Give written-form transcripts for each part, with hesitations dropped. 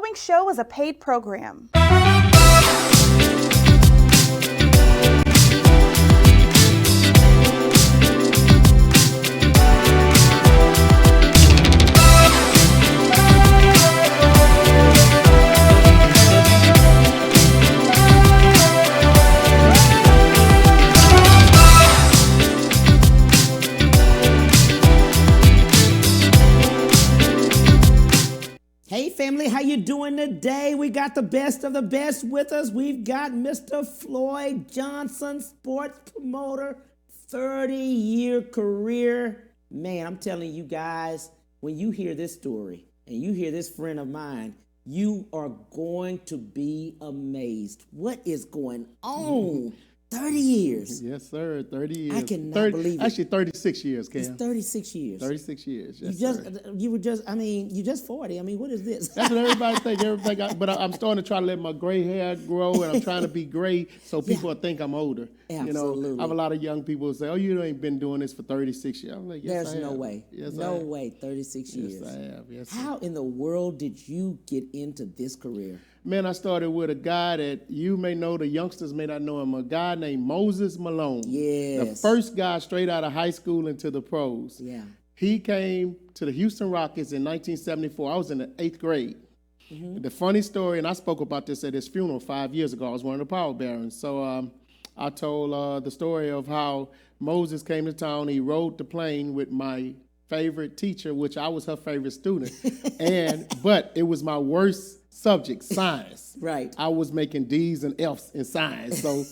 following show is a paid program. Hey family, how you doing today? We got the best of the best with us. We've got Mr. Floy Johnson, sports promoter, 30-year career. Man, I'm telling you guys, when you hear this story and you hear this friend of mine, you are going to be amazed. What is going on? 30 years. Yes, sir. 30 years. I cannot believe it. Actually, 36 years, Cam. It's 36 years. 36 years. Yes, You just 40. I mean, what is this? That's what everybody think. But I'm starting to try to let my gray hair grow, and I'm trying to be gray so people think I'm older. Absolutely. You know, I have a lot of young people who say, "Oh, you ain't been doing this for 36 years." I'm like, "Yes, There's I have." no way. Yes, no I have. way. 36 years. Yes, I have. Yes. How in the world did you get into this career? Man, I started with a guy that you may know, the youngsters may not know him, a guy named Moses Malone. Yes. The first guy straight out of high school into the pros. Yeah. He came to the Houston Rockets in 1974. I was in the 8th grade. Mm-hmm. The funny story, and I spoke about this at his funeral 5 years ago. I was one of the power barons. So I told the story of how Moses came to town. He rode the plane with my favorite teacher, which I was her favorite student. But it was my worst subject, science. Right. I was making D's and F's in science. So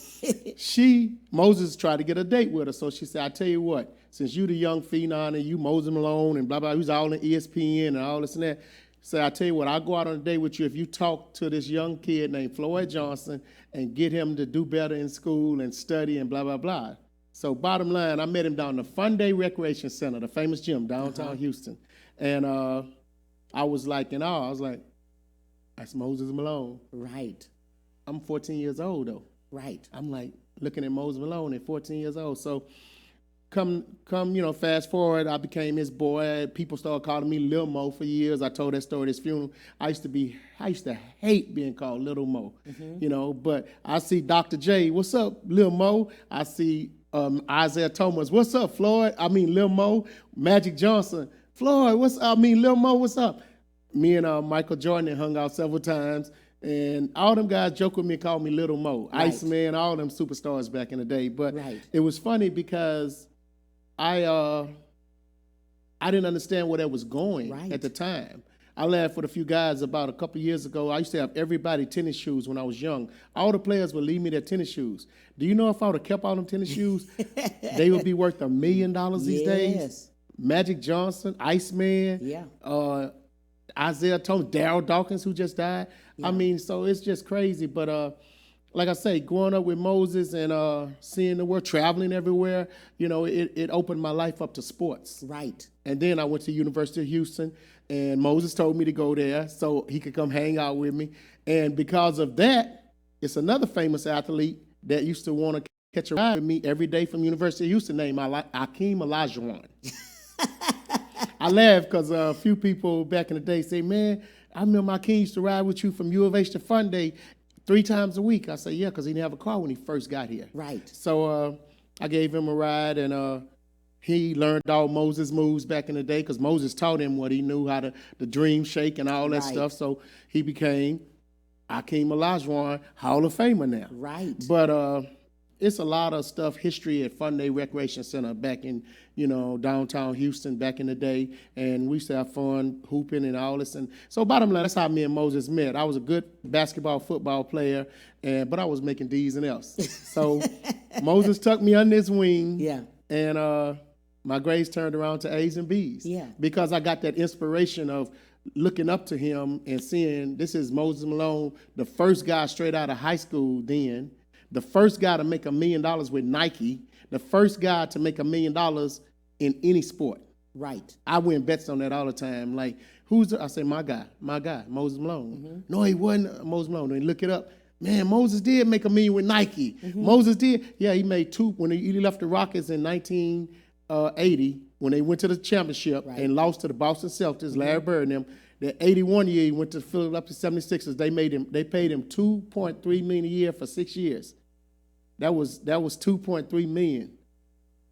Moses tried to get a date with her. So she said, I tell you what, since you the young phenom and you Moses Malone and blah, blah, he was all in ESPN and all this and that. So I tell you what, I'll go out on a date with you if you talk to this young kid named Floy Johnson and get him to do better in school and study and blah, blah, blah. So bottom line, I met him down the Fun Day Recreation Center, the famous gym downtown Houston. And I was like in awe. I was like, that's Moses Malone. Right. I'm 14 years old, though. Right. I'm like looking at Moses Malone at 14 years old. So come, fast forward, I became his boy. People started calling me Lil Mo for years. I told that story at his funeral. I used to hate being called Little Mo, but I see Dr. J, what's up, Lil Mo? I see Isaiah Thomas, what's up, Floyd? Lil Mo. Magic Johnson, Floyd, Lil Mo, what's up? Me and Michael Jordan hung out several times, and all them guys joke with me and call me Little Mo, right. Iceman, all them superstars back in the day. But It was funny because I didn't understand where that was going at the time. I laughed with a few guys about a couple years ago. I used to have everybody tennis shoes when I was young. All the players would leave me their tennis shoes. Do you know if I would have kept all them tennis shoes, they would be worth $1 million these days? Magic Johnson, Iceman, Isaiah Thomas, Darryl Dawkins, who just died. Yeah. So it's just crazy. But like I say, growing up with Moses and seeing the world, traveling everywhere, it opened my life up to sports. Right. And then I went to University of Houston, and Moses told me to go there so he could come hang out with me. And because of that, it's another famous athlete that used to want to catch a ride with me every day from University of Houston named Akeem Olajuwon. I laugh because a few people back in the day say, man, I remember Akeem used to ride with you from U of H to Fun Day 3 times a week. I say, yeah, because he didn't have a car when he first got here. Right. So I gave him a ride, and he learned all Moses moves back in the day because Moses taught him what he knew, how the dream shake and all that stuff. So he became Akeem Olajuwon, Hall of Famer now. Right. But it's a lot of stuff, history at Fun Day Recreation Center back in, downtown Houston back in the day. And we used to have fun hooping and all this. And so bottom line, that's how me and Moses met. I was a good basketball, football player, but I was making D's and F's. So Moses tucked me under his wing. Yeah. And my grades turned around to A's and B's. Yeah. Because I got that inspiration of looking up to him and seeing this is Moses Malone, the first guy straight out of high school then, the first guy to make $1 million with Nike, the first guy to make $1 million in any sport. Right. I win bets on that all the time. Like, I say, my guy, Moses Malone. Mm-hmm. No, he wasn't Moses Malone. When you look it up, man, Moses did make $1 million with Nike. Mm-hmm. Moses did. Yeah, he made 2 when he left the Rockets in 1980 when they went to the championship and lost to the Boston Celtics, Larry Bird and them. That 81 year he went to Philadelphia 76ers. They paid him $2.3 million a year for 6 years. That was $2.3 million.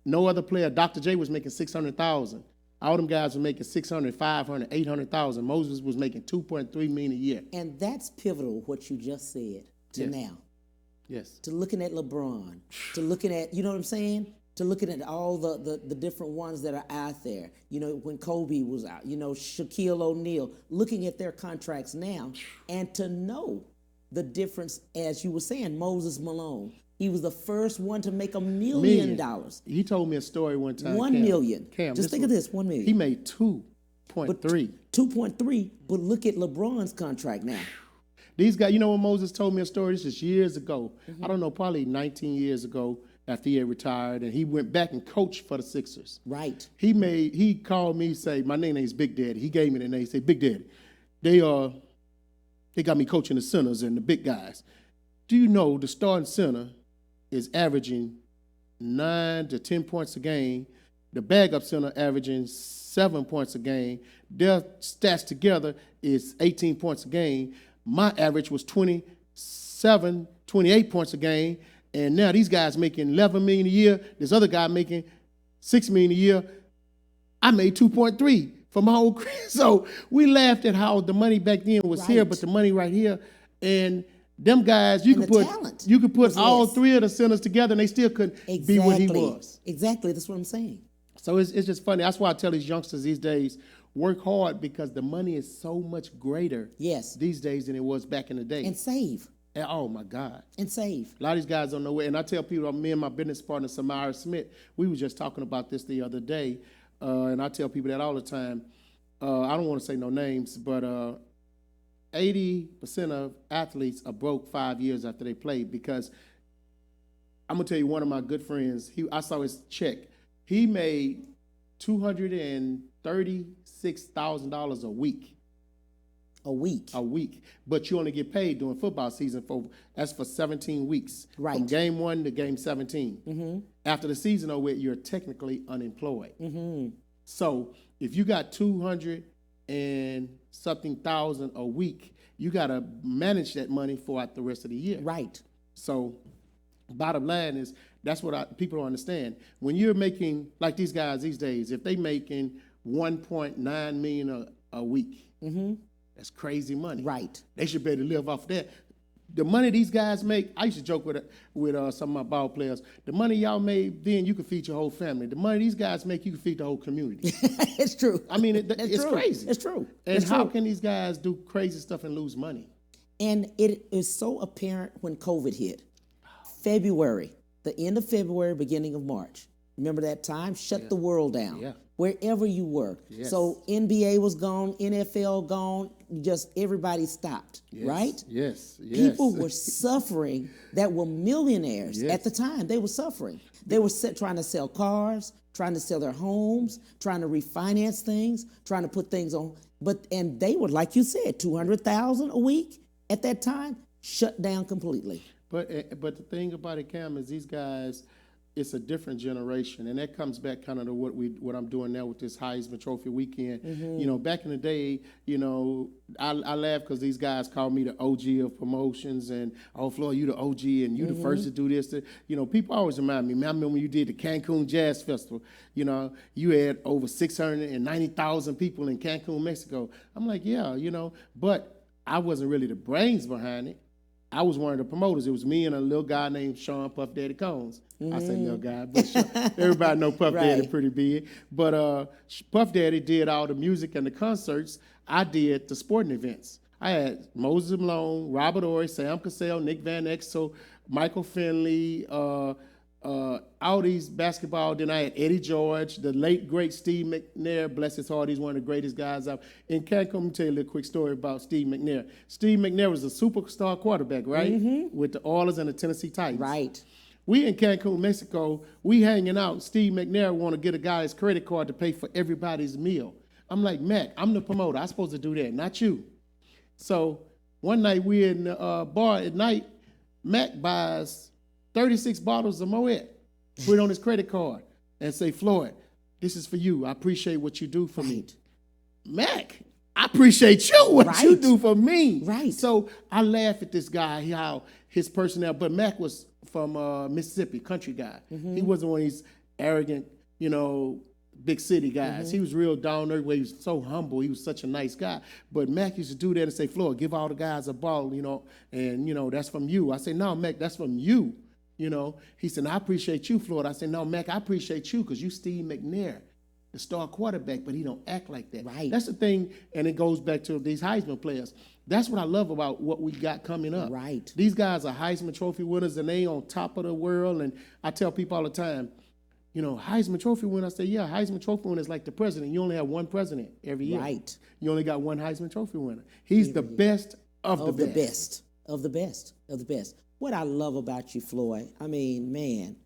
No other player. Dr. J was making $600,000. All them guys were making $600,000, $500,000, $800,000. Moses was making $2.3 million a year. And that's pivotal, what you just said, to Yes. now. Yes. To looking at LeBron, to looking at, you know what I'm saying? To looking at all the different ones that are out there. You know, when Kobe was out, you know, Shaquille O'Neal, looking at their contracts now, and to know the difference, as you were saying, Moses Malone. He was the first one to make $1 million. He told me a story one time. $1 million. Cam, Just think of this, $1 million. He made 2.3. 2.3, but look at LeBron's contract now. These guys, you know when Moses told me a story? This is years ago. I don't know, probably 19 years ago after he had retired, and he went back and coached for the Sixers. Right. He called me, say, my name is Big Daddy. He gave me the name. He said, Big Daddy, they got me coaching the centers and the big guys. Do you know the starting center is averaging 9 to 10 points a game? The backup center averaging 7 points a game. Their stats together is 18 points a game. My average was 27, 28 points a game. And now these guys making $11 million a year. This other guy making $6 million a year. I made 2.3 for my whole career. So we laughed at how the money back then was here, but the money right here. And them guys, you could put all three of the centers together, and they still couldn't be what he was. Exactly, that's what I'm saying. So it's just funny. That's why I tell these youngsters these days, work hard, because the money is so much greater these days than it was back in the day. And save. And, oh my God. And save. A lot of these guys don't know where. And I tell people, me and my business partner Samara Smith, we were just talking about this the other day, and I tell people that all the time. I don't want to say no names, but 80% of athletes are broke 5 years after they played, because I'm gonna tell you, one of my good friends, I saw his check. He made $236,000 a week. A week. A week. But you only get paid during football season that's for 17 weeks. Right. From game 1 to game 17. Mm-hmm. After the season over, you're technically unemployed. Mm-hmm. So if you got 200 and something thousand a week, you got to manage that money throughout the rest of the year. Right. So bottom line is, that's what people don't understand. When you're making, like these guys these days, if they making $1.9 million a week, that's crazy money. Right. They should be able to live off that. The money these guys make, I used to joke with some of my ball players. The money y'all made then, you could feed your whole family. The money these guys make, you can feed the whole community. It's true. I mean, it's true. crazy. It's true. And it's how true. can these guys do crazy stuff and lose money? And it is so apparent when COVID hit. February, the end of February, beginning of March. Remember that time? Shut the world down. Yeah. Wherever you were. Yes. So NBA was gone, NFL gone, just everybody stopped, right? Yes. People were suffering that were millionaires Yes. at the time. They were suffering. They were trying to sell cars, trying to sell their homes, trying to refinance things, trying to put things on. And they were, like you said, $200,000 a week at that time, shut down completely. But the thing about it, Cam, is these guys, it's a different generation, and that comes back kind of to what I'm doing now with this Heisman Trophy weekend. You know, back in the day, you know, I laugh because these guys call me the OG of promotions, and Floy, you the OG, and you the first to do this. You know, people always remind me. Man, I remember when you did the Cancun Jazz Festival. You know, you had over 690,000 people in Cancun, Mexico. I'm like, yeah, you know, but I wasn't really the brains behind it. I was one of the promoters. It was me and a little guy named Sean Puff Daddy Combs. I say little guy, but everybody know Puff Daddy pretty big. But Puff Daddy did all the music and the concerts. I did the sporting events. I had Moses Malone, Robert Ory, Sam Cassell, Nick Van Exel, Michael Finley, all these basketball. Then I had Eddie George, the late, great Steve McNair. Bless his heart, he's one of the greatest guys out. In Cancun, let me tell you a little quick story about Steve McNair. Steve McNair was a superstar quarterback, right? With the Oilers and the Tennessee Titans. Right. We in Cancun, Mexico, we hanging out. Steve McNair want to get a guy's credit card to pay for everybody's meal. I'm like, Mac, I'm the promoter. I'm supposed to do that, not you. So one night we in the bar at night, Mac buys 36 bottles of Moet, put it on his credit card, and say, Floyd, this is for you. I appreciate what you do for me. Mac, I appreciate you, what you Right. do for me. Right. So I laugh at this guy, how his personality, but Mac was from Mississippi, country guy. He wasn't one of these arrogant, big city guys. He was real down there, he was so humble. He was such a nice guy. But Mac used to do that and say, Floy, give all the guys a ball, and, that's from you. I say, no, Mac, that's from you. He said, I appreciate you, Floyd. I said, no, Mac, I appreciate you because you Steve McNair, the star quarterback, but he don't act like that. Right. That's the thing, and it goes back to these Heisman players. That's what I love about what we got coming up. Right. These guys are Heisman Trophy winners, and they on top of the world. And I tell people all the time, Heisman Trophy winner. I say, yeah, Heisman Trophy winner is like the president. You only have one president every year. Right. You only got one Heisman Trophy winner. He's the best of the best. Of the best. Of the best. What I love about you, Floyd, I mean, man,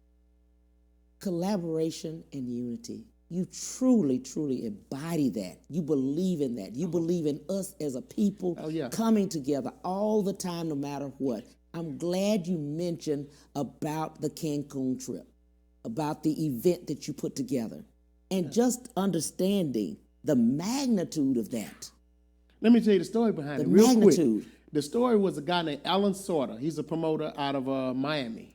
collaboration and unity. You truly, truly embody that. You believe in that. You believe in us as a people coming together all the time, no matter what. I'm glad you mentioned about the Cancun trip, about the event that you put together, and just understanding the magnitude of that. Let me tell you the story behind it real quick. The story was a guy named Alan Sorter. He's a promoter out of Miami.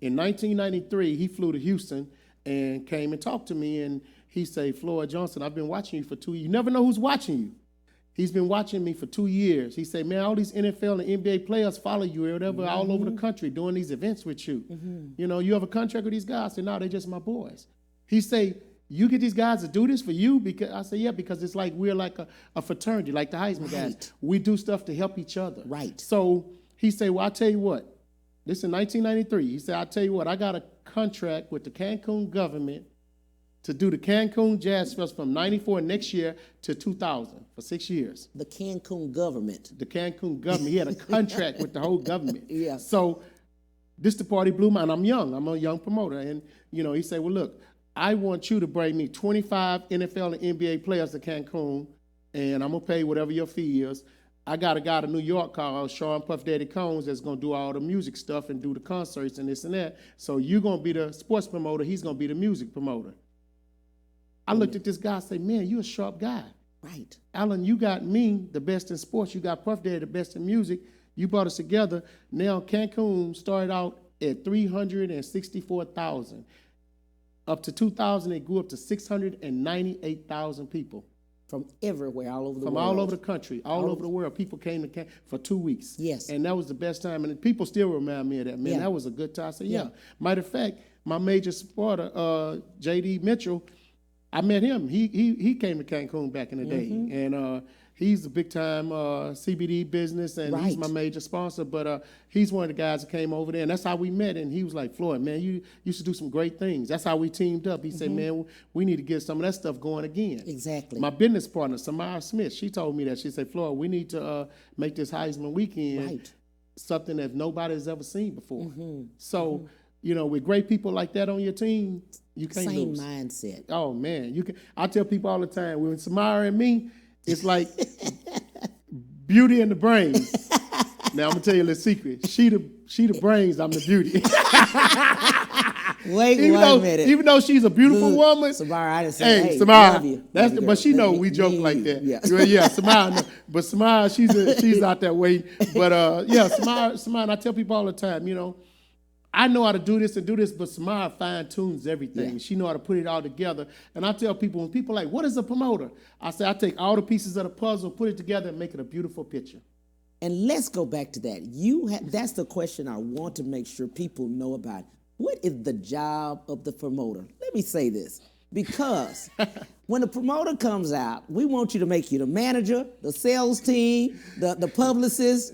In 1993, he flew to Houston and came and talked to me, and he said, Floyd Johnson, I've been watching you for 2 years. You never know who's watching you. He's been watching me for 2 years. He said, man, all these NFL and NBA players follow you or whatever all over the country doing these events with you. You have a contract with these guys? I said, no, they're just my boys. He said, you get these guys to do this for you? Because I said, yeah, because it's like we're like a fraternity, like the Heisman guys. We do stuff to help each other. Right. So he said, well, I'll tell you what. This in 1993. He said, I'll tell you what, I got a contract with the Cancun government to do the Cancun Jazz Fest from 94 next year to 2000 for 6 years. The Cancun government. The Cancun government. He had a contract with the whole government. Yeah. So this the party blew my, and I'm young. I'm a young promoter. And, he said, well, look, I want you to bring me 25 NFL and NBA players to Cancun, and I'm going to pay whatever your fee is. I got a guy to New York called Sean Puff Daddy Combs that's going to do all the music stuff and do the concerts and this and that. So you're going to be the sports promoter. He's going to be the music promoter. I looked at this guy and said, man, you're a sharp guy. Right. Alan, you got me the best in sports. You got Puff Daddy the best in music. You brought us together. Now Cancun started out at 364,000. Up to 2000, it grew up to 698,000 people. From everywhere, all over the world. From all over the country, all over the world. People came to Cancun for 2 weeks. Yes. And that was the best time. And people still remind me of that. Man, that was a good time. I said, yeah. Matter of fact, my major supporter, J.D. Mitchell, I met him. He came to Cancun back in the day. And he's a big-time CBD business, and he's my major sponsor. But he's one of the guys that came over there, and that's how we met. And he was like, Floyd, man, you used to do some great things. That's how we teamed up. He said, man, we need to get some of that stuff going again. Exactly. My business partner, Samara Smith, she told me that. She said, Floyd, we need to make this Heisman weekend something that nobody's ever seen before. So, with great people like that on your team, you can't lose. Same mindset. Oh, man. I tell people all the time, when Samara and me, it's like beauty and the brains. Now I'm gonna tell you a little secret. She the brains, I'm the beauty. Wait one minute. Even though she's a beautiful woman. Samara, I didn't say, hey, Samara, love you. but she know we joke like that. Yeah. Samara. No. But Samara, she's out there waiting. But Samara, and I tell people all the time, I know how to do this, but Samara fine-tunes everything. Yeah. She know how to put it all together. And I tell people, when people are like, what is a promoter? I say, I take all the pieces of the puzzle, put it together, and make it a beautiful picture. And let's go back to that. That's the question I want to make sure people know about. What is the job of the promoter? Let me say this. Because when the promoter comes out, we want you to make you the manager, the sales team, the publicist.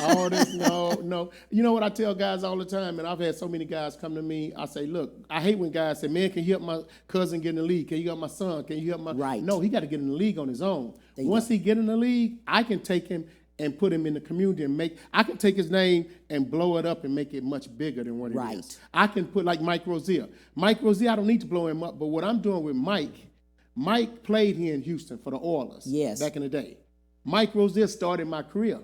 All this, no. You know what I tell guys all the time, and I've had so many guys come to me, I say, look, I hate when guys say, man, can you help my cousin get in the league? Can you help my son? Can you help my... Right. No, he got to get in the league on his own. Once he get in the league, I can take him and put him in the community and I can take his name and blow it up and make it much bigger than what it is. I can put like Mike Rozier. Mike Rozier, I don't need to blow him up, but what I'm doing with Mike played here in Houston for the Oilers back in the day. Mike Rozier started my career.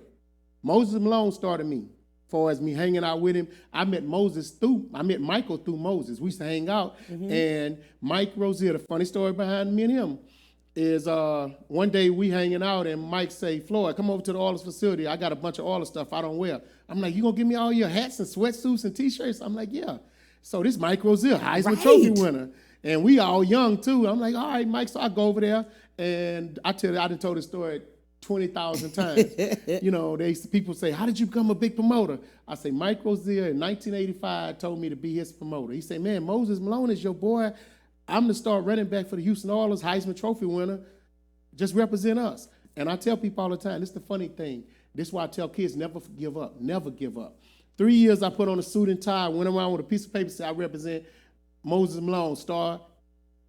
Moses Malone started me. As far as me hanging out with him, I met Michael through Moses. We used to hang out, and Mike Rozier, the funny story behind me and him is one day we hanging out and Mike say, Floyd, come over to the Oilers facility. I got a bunch of Oilers stuff I don't wear. I'm like, you gonna give me all your hats and sweatsuits and t-shirts? I'm like, yeah. So this Mike Rozier, Heisman Trophy winner. And we all young too. I'm like, all right, Mike. So I go over there and I tell you, I done told this story 20,000 times. You know, people say, how did you become a big promoter? I say, Mike Rozier in 1985 told me to be his promoter. He said, man, Moses Malone is your boy. I'm the star running back for the Houston Oilers, Heisman Trophy winner. Just represent us. And I tell people all the time, this is the funny thing. This is why I tell kids, never give up. Never give up. 3 years I put on a suit and tie, went around with a piece of paper, said I represent Moses Malone, star,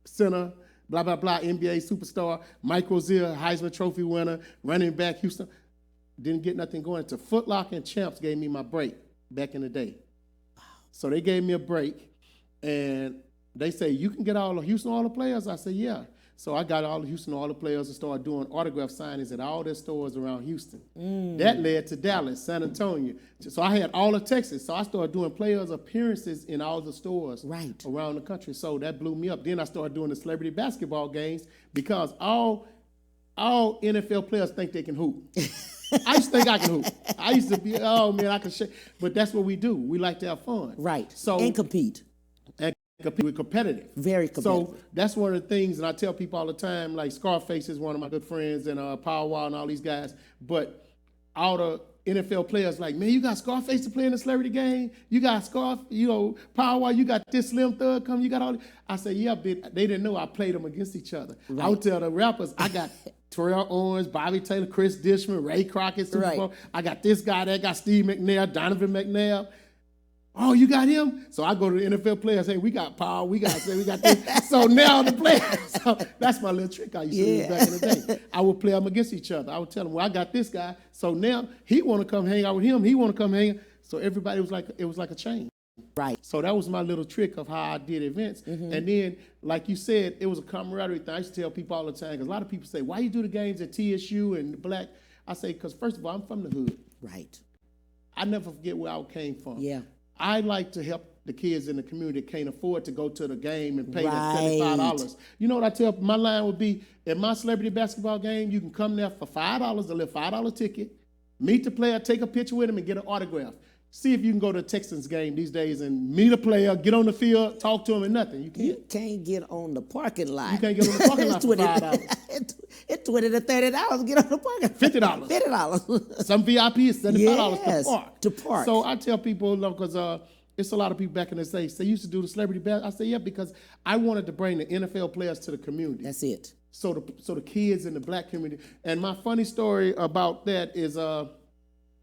center, blah, blah, blah, NBA superstar, Mike Rozier, Heisman Trophy winner, running back, Houston. Didn't get nothing going until Foot Locker and Champs gave me my break back in the day. So they gave me a break, and they say, you can get all the Houston Oilers players? I said, yeah. So I got all the Houston Oilers players and started doing autograph signings at all their stores around Houston. That led to Dallas, San Antonio. So I had all of Texas. So I started doing players' appearances in all the stores around the country. So that blew me up. Then I started doing the celebrity basketball games because all NFL players think they can hoop. I used to think I can hoop. I used to be, oh man, I can shake. But that's what we do. We like to have fun. Right. So and compete. We're competitive. Very competitive. So that's one of the things, and I tell people all the time, like Scarface is one of my good friends, and Power Wow and all these guys, but all the NFL players like, man, you got Scarface to play in the celebrity game? You got Power Wow, you got this Slim Thug come, you got all this. I say, yeah, but they didn't know I played them against each other. Right. I would tell the rappers, I got Terrell Owens, Bobby Taylor, Chris Dishman, Ray Crockett, Super Bowl. I got this guy, that got Steve McNair, Donovan McNabb. Oh, you got him? So I go to the NFL players, hey, we got Paul, we got this. So now the players, so that's my little trick I used to do back in the day. I would play them against each other. I would tell them, well, I got this guy. So now he want to come hang out with him. He want to come hang. So everybody was like, it was like a chain. Right. So that was my little trick of how I did events. And then, like you said, it was a camaraderie thing. I used to tell people all the time, because a lot of people say, why you do the games at TSU and Black? I say, because first of all, I'm from the hood. Right. I never forget where I came from. Yeah. I like to help the kids in the community that can't afford to go to the game and pay that $75. You know what I tell? My line would be, at my celebrity basketball game, you can come there for $5, a little $5 ticket, meet the player, take a picture with him, and get an autograph. See if you can go to a Texans game these days and meet a player, get on the field, talk to him, and nothing. You can't. You can't get on the parking lot. You can't get on the parking lot for $5. It's $20 to $30 to get on the parking lot. $50. $50. Some VIP is $75 to park. So I tell people, because it's a lot of people back in the States, they used to do the celebrity basketball. I say, yeah, because I wanted to bring the NFL players to the community. That's it. So the kids in the Black community. And my funny story about that is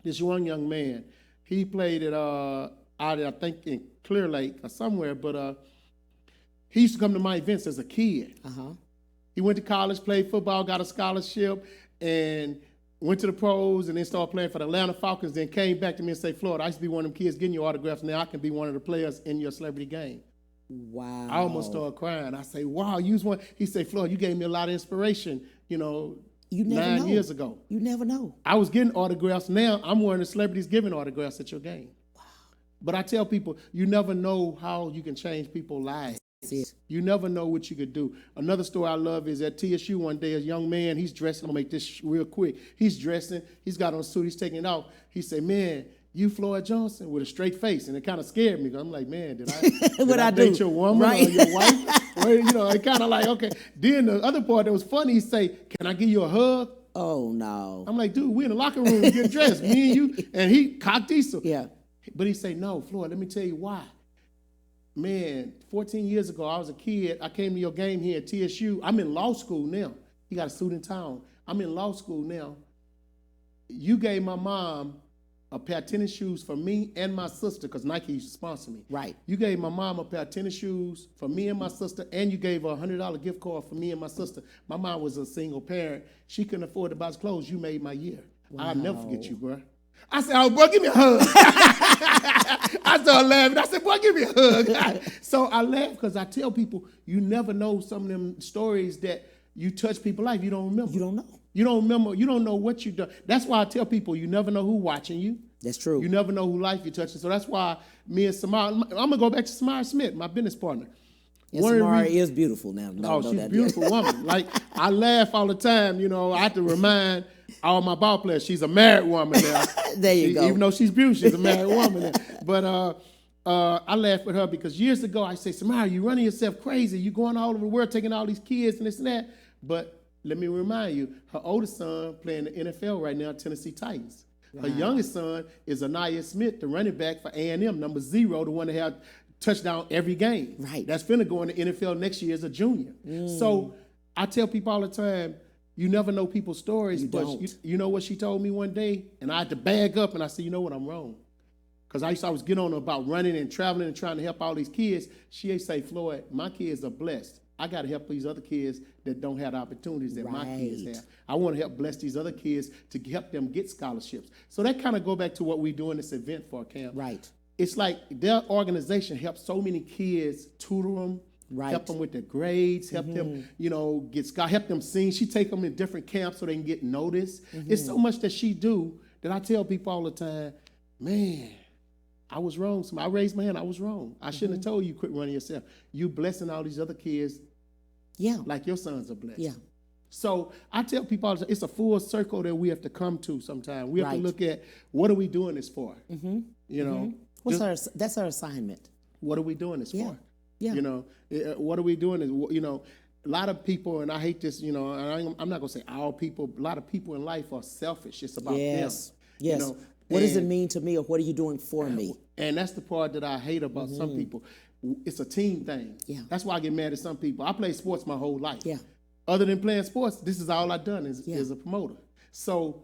this one young man. He played at out I think in Clear Lake or somewhere, but he used to come to my events as a kid. He went to college, played football, got a scholarship, and went to the pros, and then started playing for the Atlanta Falcons. Then came back to me and said, Floyd, I used to be one of them kids getting your autographs. Now I can be one of the players in your celebrity game. Wow. I almost started crying. I say, wow, you was one. He said, Floyd, you gave me a lot of inspiration, you know. You never 9 years ago. You never know. I was getting autographs. Now I'm one of the celebrities giving autographs at your game. Wow. But I tell people, you never know how you can change people's lives. You never know what you could do. Another story I love is at TSU one day, a young man, he's dressing. I'm going to make this real quick. He's dressing. He's got on a suit. He's taking it off. He said, man, you Floyd Johnson, with a straight face. And it kind of scared me. I'm like, man, did I date your woman or your wife? Well, you know, it kind of like, okay. Then the other part that was funny, he say, can I give you a hug? Oh, no. I'm like, dude, we in the locker room getting dressed, me and you. And he cocked diesel. Yeah. But he say, no, Floyd, let me tell you why. Man, 14 years ago, I was a kid. I came to your game here at TSU. I'm in law school now. He got a suit in town. I'm in law school now. You gave my mom a pair of tennis shoes for me and my sister, because Nike used to sponsor me. Right. You gave my mom a pair of tennis shoes for me and my sister, and you gave her a $100 gift card for me and my sister. My mom was a single parent. She couldn't afford to buy clothes. You made my year. Wow. I'll never forget you, bro. I said, oh, boy, give me a hug. I started laughing. I said, boy, give me a hug. So I laugh because I tell people, you never know some of them stories that you touch people's life. You don't remember. You don't know. You don't remember. You don't know what you done. That's why I tell people, you never know who's watching you. That's true. You never know who life you're touching. So that's why me and Samara, I'm going to go back to Samara Smith, my business partner. And one of the Samara reasons- is beautiful now. Oh, she's a beautiful woman. Like, I laugh all the time, you know. I have to remind all my ball players, she's a married woman now. There you go. Even though she's beautiful, she's a married woman now. But I laugh with her because years ago, I say, Samara, you running yourself crazy. You going all over the world taking all these kids and this and that. But let me remind you, her oldest son playing the NFL right now, Tennessee Titans. Her youngest son is Anaya Smith, the running back for A&M, number 0, the one that had touchdown every game. Right. That's finna go in the NFL next year as a junior. So I tell people all the time, you never know people's stories. You but don't. you know what she told me one day? And I had to bag up and I said, you know what, I'm wrong. Because I used to always get on her about running and traveling and trying to help all these kids. She used to say, Floyd, my kids are blessed. I got to help these other kids that don't have the opportunities that my kids Right. have. I want to help bless these other kids to help them get scholarships. So that kind of go back to what we do in this event for Cam. Right. It's like their organization helps so many kids, tutor them, Right. help them with their grades, help them, you know, help them sing. She take them in different camps so they can get noticed. It's so much that she do that I tell people all the time, man, I was wrong. So I raised my hand, I was wrong. I shouldn't have told you quit running yourself. You blessing all these other kids Yeah. like your sons are blessed. Yeah. So I tell people all the time, it's a full circle that we have to come to sometimes. We have to Right. look at what are we doing this for? You know, That's our assignment. what are we doing this Yeah. for? Yeah. You know, what are we doing? You know, a lot of people, and I hate this, you know, and I'm not going to say all people, a lot of people in life are selfish. It's about Yes. them. Yes. You know, What does it and- mean to me, or what are you doing for me? And that's the part that I hate about some people. It's a team thing. Yeah. That's why I get mad at some people. I played sports my whole life. Yeah. Other than playing sports, this is all I've done is Yeah. a promoter. So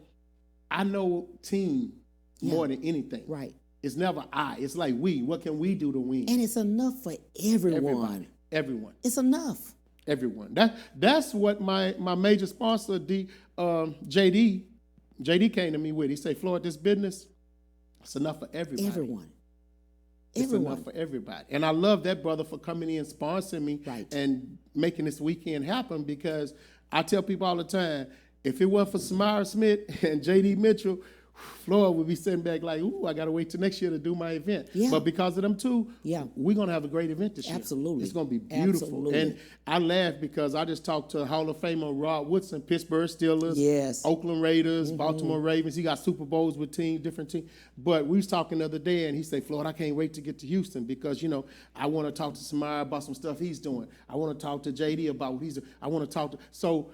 I know team more than anything. Right. It's never I. It's like we. What can we do to win? And it's enough for everyone. Everyone. It's enough. Everyone. That's what my major sponsor, JD came to me with. He said, Floyd, this business, it's enough for everybody. Everyone. It's Everyone. enough for everybody. And I love that brother for coming in, sponsoring me, Right. and making this weekend happen, because I tell people all the time, if it wasn't for Samara Smith and JD Mitchell, Floyd would be sitting back like, ooh, I got to wait till next year to do my event. Yeah. But because of them two, Yeah. we're going to have a great event this year. Absolutely. It's going to be beautiful. Absolutely. And I laugh because I just talked to Hall of Famer Rod Woodson, Pittsburgh Steelers, Yes. Oakland Raiders, Baltimore Ravens. He got Super Bowls with different teams. But we was talking the other day, and he said, Floyd, I can't wait to get to Houston because, you know, I want to talk to Samara about some stuff he's doing. I want to talk to JD about what he's doing. I want to talk to... So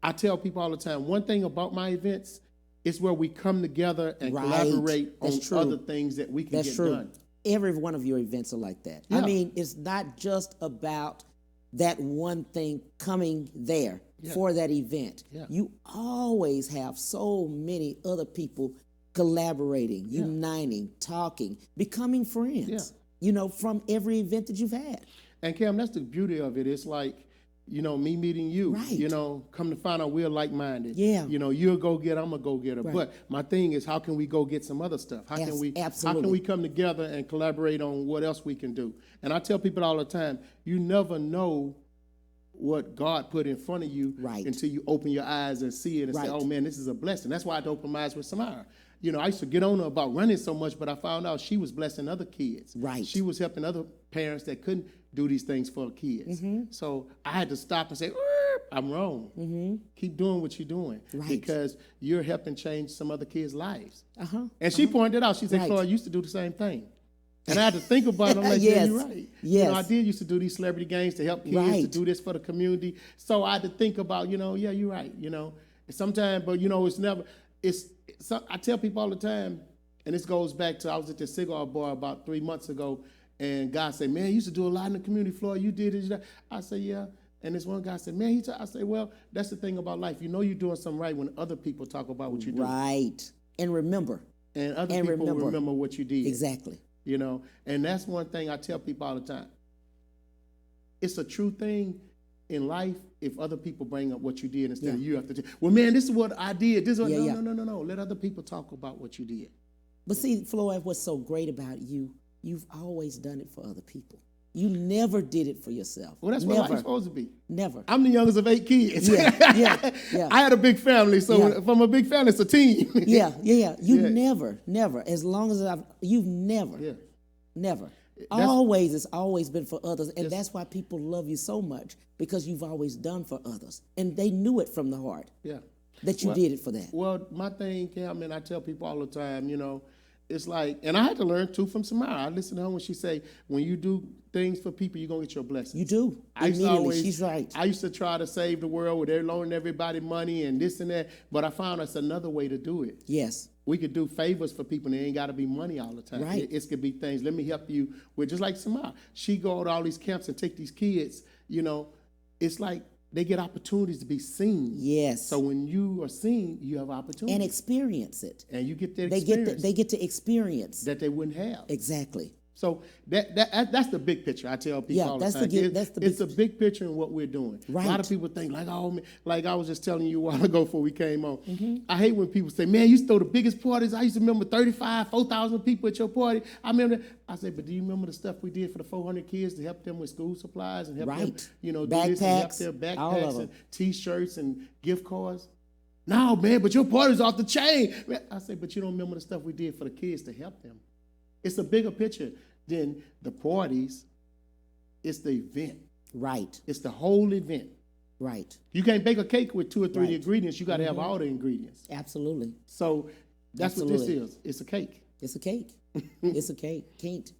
I tell people all the time, one thing about my events, it's where we come together and Right. collaborate That's on true. other things that we can That's get true. done. Every one of your events are like that. Yeah. I mean, it's not just about that one thing coming there for that event. Yeah. You always have so many other people collaborating, uniting, talking, becoming friends, Yeah. you know, from every event that you've had. And Cam, that's the beauty of it. It's like, you know, me meeting you, Right. you know, come to find out we're like-minded. Yeah. You know, you're a go-getter, I'm a go-getter. Right. But my thing is, how can we go get some other stuff? How can we Absolutely. come together and collaborate on what else we can do? And I tell people all the time, you never know what God put in front of you Right. until you open your eyes and see it and say, Right. oh man, this is a blessing. That's why I had to open my eyes with Samara. You know, I used to get on her about running so much, but I found out she was blessing other kids. Right. She was helping other parents that couldn't do these things for kids. So I had to stop and say, I'm wrong. Keep doing what you're doing. Right. Because you're helping change some other kids' lives. Uh-huh. And she pointed out, she said, Right. Floyd, I used to do the same thing. And I had to think about it. I'm like, yeah, Yes. you're right. You know, I Yes. did used to do these celebrity games to help kids, to Right. do this for the community. So I had to think about, you know, yeah, you're right. You know, sometimes, but you know, I tell people all the time, and this goes back to, I was at the cigar bar about 3 months ago, and God said, man, you used to do a lot in the community, Floyd. You did it. I said, yeah. And this one guy said, man, I said, well, that's the thing about life. You know you're doing something right when other people talk about what you do. Right. And remember. And other people remember what you did. Exactly. You know, and that's one thing I tell people all the time. It's a true thing in life if other people bring up what you did instead of you have to tell. Well, man, this is what I did. This is what, no. Let other people talk about what you did. But see, Floyd, what's so great about you, you've always done it for other people. You never did it for yourself. Well, that's what life's supposed to be. Never. I'm the youngest of 8 kids. Yeah. I had a big family, so Yeah. from a big family, it's a team. Yeah. You Yeah. never, as long as you've never, Yeah. never. Always, it's always been for others. And that's why people love you so much, because you've always done for others. And they knew it from the heart. Yeah. That you did it for that. Well, my thing, Cam, and I tell people all the time, it's like, and I had to learn too from Samara. I listen to her when she say, when you do things for people, you're going to get your blessings. You do. She's right. I used to try to save the world where they're loaning everybody money and this and that, but I found that's another way to do it. Yes. We could do favors for people, and it ain't got to be money all the time. Right. It could be things. Let me help you with, just like Samara. She go to all these camps and take these kids, it's like they get opportunities to be seen. Yes. So when you are seen, you have opportunity. And experience it. And you get that experience. They get to experience. That they wouldn't have. Exactly. So that's the big picture. I tell people all the time. It's a big picture in what we're doing. Right. A lot of people think like, oh, man, like I was just telling you a while ago before we came on. I hate when people say, man, you used to throw the biggest parties. I used to remember 4,000 people at your party. I remember that. I say, but do you remember the stuff we did for the 400 kids to help them with school supplies and help them, do this and help their backpacks and T-shirts and gift cards? No, man, but your party's off the chain. I say, but you don't remember the stuff we did for the kids to help them. It's a bigger picture than the parties. It's the event. Right. It's the whole event. Right. You can't bake a cake with 2 or 3 ingredients. You got to have all the ingredients. Absolutely. So that's what this is. It's a cake. It's a cake. It's a cake.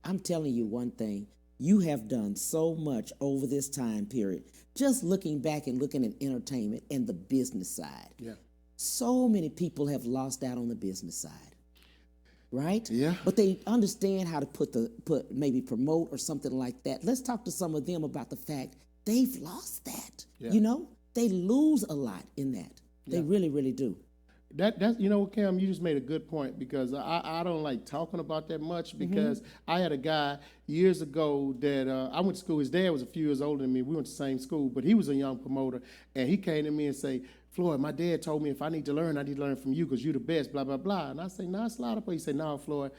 I'm telling you one thing. You have done so much over this time period. Just looking back and looking at entertainment and the business side. Yeah. So many people have lost out on the business side. Right? Yeah. But they understand how to maybe promote or something like that. Let's talk to some of them about the fact they've lost that. Yeah. They lose a lot in that. They really, really do. That Cam, you just made a good point, because I don't like talking about that much, because I had a guy years ago that I went to school. His dad was a few years older than me. We went to the same school, but he was a young promoter, and he came to me and say, Floyd, my dad told me if I need to learn from you, because you're the best, blah, blah, blah. And I say, no, it's a lot of people. He said, no, Floyd,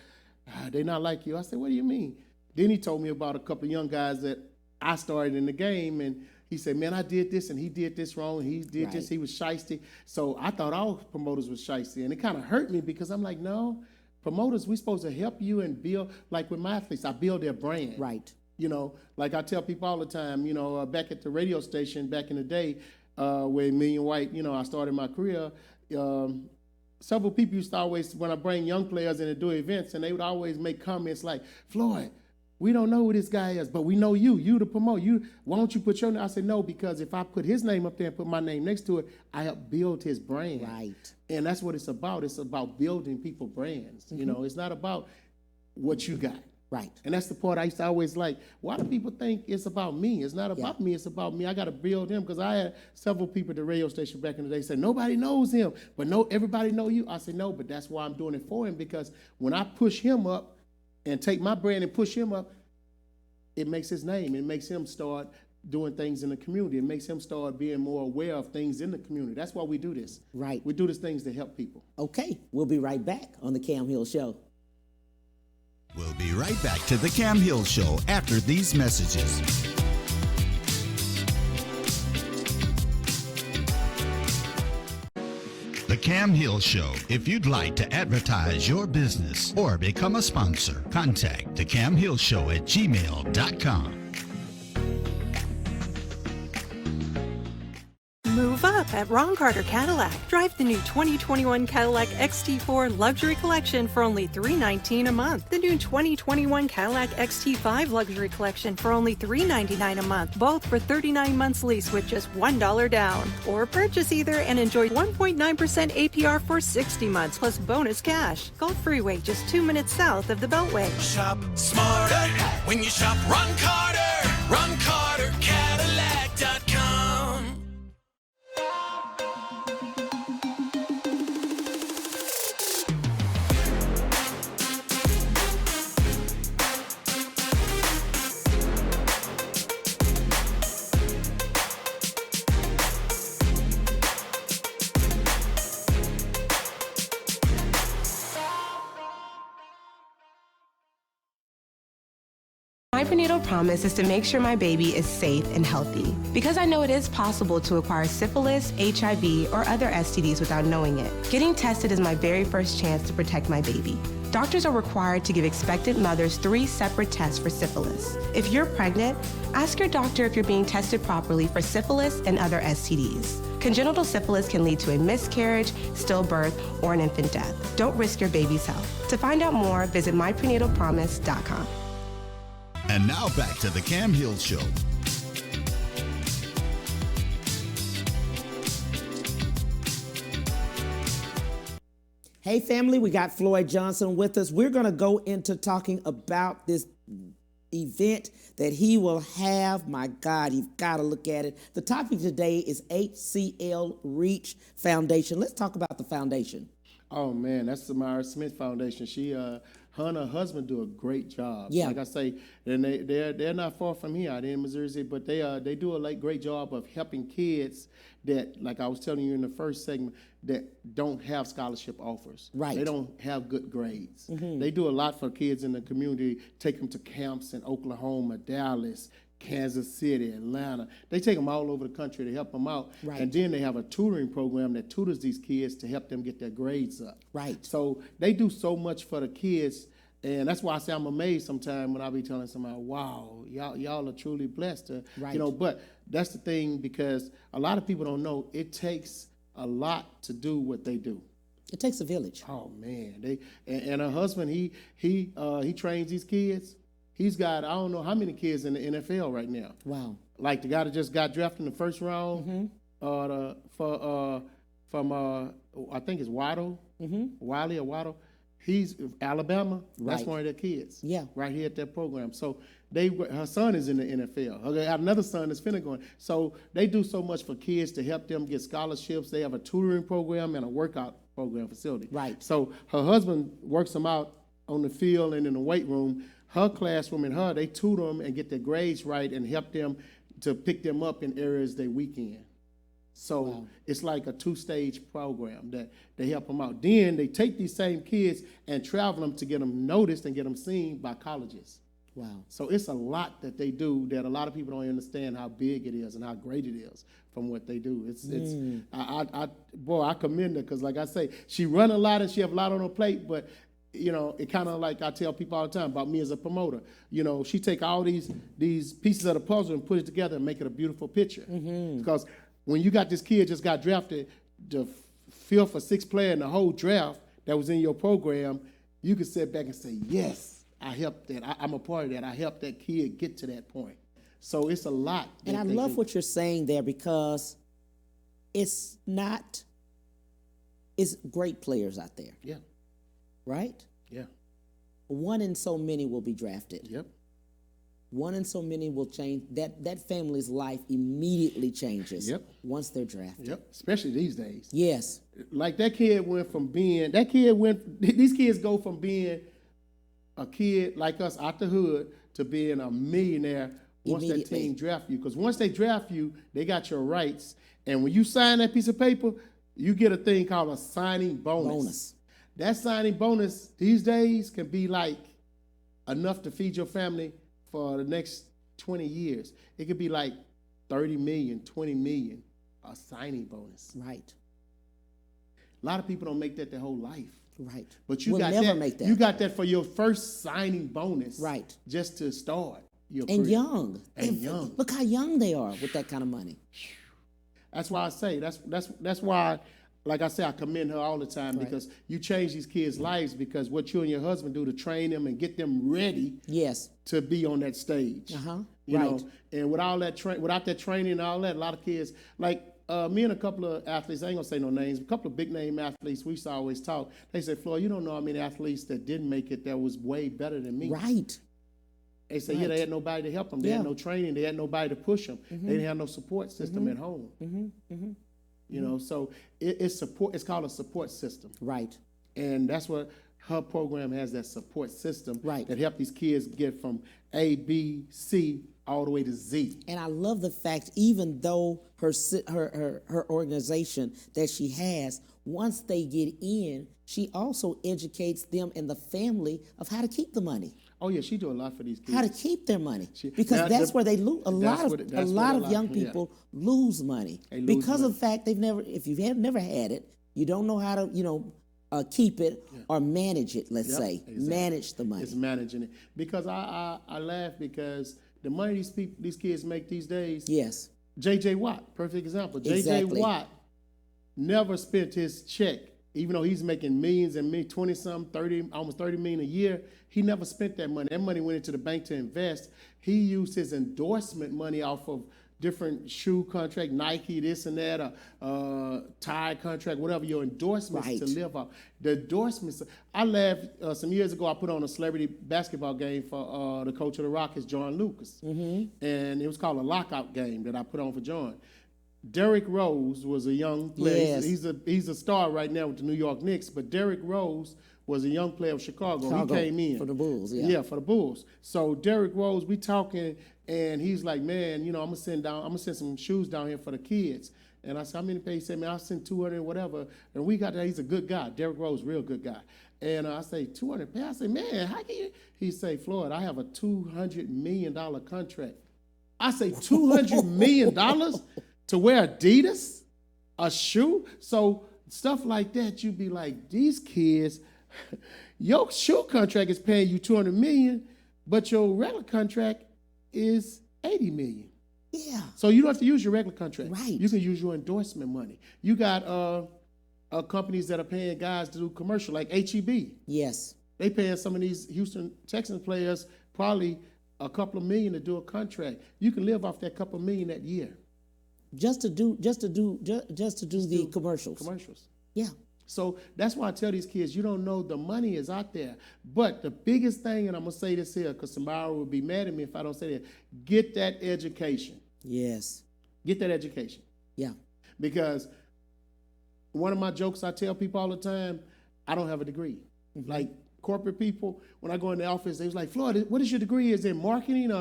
they not like you. I said, what do you mean? Then he told me about a couple of young guys that I started in the game, and he said, man, I did this, and he did this wrong, and he did this, he was shiesty. So I thought all promoters were shiesty, and it kind of hurt me, because I'm like, no, promoters, we supposed to help you and build, like with my athletes, I build their brand. Right. Like I tell people all the time, back at the radio station back in the day, where Million White, I started my career, several people used to always, when I bring young players in to do events, and they would always make comments like, Floyd, we don't know who this guy is, but we know you to promote. Why don't you put your name? I said, no, because if I put his name up there and put my name next to it, I help build his brand. Right. And that's what it's about. It's about building people brands. It's not about what you got. Right. And that's the part I used to always like. Why do people think it's about me? It's not about me. It's about me. I got to build him, because I had several people at the radio station back in the day say, nobody knows him, but everybody know you. I said, no, but that's why I'm doing it for him, because when I push him up and take my brand and push him up, it makes his name. It makes him start doing things in the community. It makes him start being more aware of things in the community. That's why we do this. Right. We do these things to help people. Okay. We'll be right back on The Cam Hill Show. We'll be right back to The Cam Hill Show after these messages. The Cam Hill Show. If you'd like to advertise your business or become a sponsor, contact The Cam Hill Show at gmail.com. Move up at Ron Carter Cadillac. Drive the new 2021 Cadillac XT4 Luxury Collection for only $319 a month. The new 2021 Cadillac XT5 Luxury Collection for only $399 a month, both for 39 months lease with just $1 down. Or purchase either and enjoy 1.9% APR for 60 months plus bonus cash. Gulf Freeway, just 2 minutes south of the Beltway. Shop smarter when you shop Ron Carter. Ron Carter Cadillac.com. My prenatal promise is to make sure my baby is safe and healthy because I know it is possible to acquire syphilis, HIV, or other STDs without knowing it. Getting tested is my very first chance to protect my baby. Doctors are required to give expectant mothers 3 separate tests for syphilis. If you're pregnant, ask your doctor if you're being tested properly for syphilis and other STDs. Congenital syphilis can lead to a miscarriage, stillbirth, or an infant death. Don't risk your baby's health. To find out more, visit myprenatalpromise.com. And now back to the Cam Hill Show. Hey family, we got Floy Johnson with us. We're going to go into talking about this event that he will have. My God, you've got to look at it. The topic today is HCL Reach Foundation. Let's talk about the foundation. Oh man, that's the Myra Smith Foundation. She, her and her husband do a great job. Yeah. Like I say, and they're not far from here. They're in Missouri City, but they do a great job of helping kids that, like I was telling you in the first segment, that don't have scholarship offers. Right. They don't have good grades. They do a lot for kids in the community. Take them to camps in Oklahoma, Dallas, Kansas City, Atlanta. They take them all over the country to help them out. Right. And then they have a tutoring program that tutors these kids to help them get their grades up. Right. So they do so much for the kids. And that's why I say I'm amazed sometimes when I be telling somebody, wow, y'all are truly blessed. Right. But that's the thing, because a lot of people don't know it takes a lot to do what they do. It takes a village. Oh man, and her husband, he trains these kids. He's got, I don't know how many kids in the NFL right now. Wow. Like the guy that just got drafted in the first round, from I think it's Waddle, Wiley or Waddle. He's Alabama. That's Right. one of their kids. Yeah. Right here at that program. So her son is in the NFL. Her got another son that's finna going. So they do so much for kids to help them get scholarships. They have a tutoring program and a workout program facility. Right. So her husband works them out on the field and in the weight room. Her classroom and they tutor them and get their grades right and help them to pick them up in areas they weak in. So it's like a 2-stage program that they help them out. Then they take these same kids and travel them to get them noticed and get them seen by colleges. Wow. So it's a lot that they do that a lot of people don't understand how big it is and how great it is from what they do. I commend her, because like I say, she run a lot and she have a lot on her plate, but it kind of like I tell people all the time about me as a promoter. She take all these pieces of the puzzle and put it together and make it a beautiful picture. Because when you got this kid just got drafted, the 5th or 6th player in the whole draft that was in your program, you could sit back and say, yes, I helped that. I'm a part of that. I helped that kid get to that point. So it's a lot. And I love what you're saying there, because it's great players out there. Yeah. Right? Yeah. One in so many will be drafted. Yep. One in so many will change. That family's life immediately changes. Yep. Once they're drafted. Yep. Especially these days. Yes. Like these kids go from being a kid like us out the hood to being a millionaire once that team draft you. Because once they draft you, they got your rights. And when you sign that piece of paper, you get a thing called a signing bonus. That signing bonus these days can be like enough to feed your family for the next 20 years. It could be like 30 million, 20 million, a signing bonus. Right. A lot of people don't make that their whole life. Right. But you We'll got never that. make that. You got that for your first signing bonus. Right. Just to start your And career. young. And young. Look how young they are with that kind of money. That's why I say that's why, like I say, I commend her all the time, because you change these kids' lives, because what you and your husband do to train them and get them ready Yes. to be on that stage. You Right. know, and without that training and all that, a lot of kids, like me and a couple of athletes, I ain't gonna say no names, a couple of big name athletes, we used to always talk. They said, Floy, you don't know how many athletes that didn't make it that was way better than me. Right. They say, yeah, they had nobody to help them. They had no training. They had nobody to push them. They didn't have no support system at home. You know, so it's support. It's called a support system. Right. And that's what her program has, that support system Right. that help these kids get from A, B, C all the way to Z. And I love the fact, even though her organization that she has, once they get in, she also educates them and the family of how to keep the money, Oh yeah, she do a lot for these kids. how to keep their money, She- because now, that's the- where they lose. A that's lot what of it- that's a what lot a of lot- young yeah. people lose money They lose because of money. the fact if you've never had it, you don't know how to keep it or manage it. Let's Yep, say exactly. manage the money. It's managing it. Because I laugh because the money these kids make these days. Yes, J.J. Watt, perfect example. J.J. Exactly. Watt never spent his check, even though he's making millions and 20-something, 30, almost 30 million a year. He never spent that money. That money went into the bank to invest. He used his endorsement money off of different shoe contract, Nike, this and that, tire contract, whatever your endorsements Right. to live off. The endorsements. I laughed some years ago. I put on a celebrity basketball game for the coach of the Rockets, John Lucas, and it was called a lockout game that I put on for John. Derrick Rose was a young player. Yes. He's a star right now with the New York Knicks, but Derrick Rose was a young player of Chicago. He came in for the Bulls. Yeah. yeah, for the Bulls. So Derrick Rose, we talking, and he's like, man, I'm gonna send some shoes down here for the kids. And I said, how many pay? He said, man, I'll send 200 and whatever. And we got that. He's a good guy. Derrick Rose, real good guy. And I say, 200 pay? I say, man, how can you? He say, Floyd, I have a $200 million contract. I say, $200 million to wear Adidas, a shoe? So stuff like that, you be like, these kids, your shoe contract is paying you $200 million, but your regular contract is $80 million. Yeah. So you don't have to use your regular contract. Right. You can use your endorsement money. You got companies that are paying guys to do commercial, like HEB. Yes. They paying some of these Houston Texans players probably a couple of million to do a contract. You can live off that couple of million that year. Just to do the commercials. Commercials. Yeah. So that's why I tell these kids, you don't know the money is out there. But the biggest thing, and I'm going to say this here because somebody will be mad at me if I don't say that, get that education. Yes. Get that education. Yeah. Because one of my jokes I tell people all the time, I don't have a degree. Mm-hmm. Like corporate people, when I go in the office, they was like, Floyd, what is your degree? Is it marketing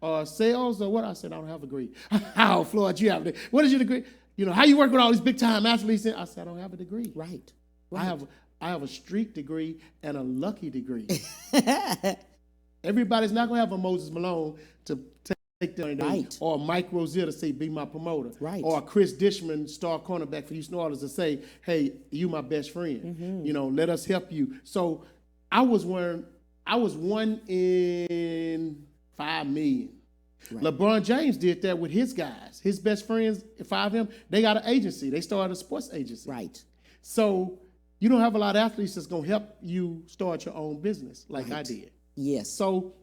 or sales or what? I said, I don't have a degree. How, Floyd, you have a degree? What is your degree? How you work with all these big time athletes? I said, I don't have a degree. Right. I have a street degree and a lucky degree. Everybody's not gonna have a Moses Malone to take them, Right. or Mike Rozier to say, be my promoter, Right. or Chris Dishman, star cornerback for Houston Oilers, to say, hey, you my best friend. Mm-hmm. Let us help you. So I was one in 5 million. Right. LeBron James did that with his guys. His best friends, 5 of them, they got an agency. They started a sports agency. Right. So you don't have a lot of athletes that's going to help you start your own business like I did. Yes. So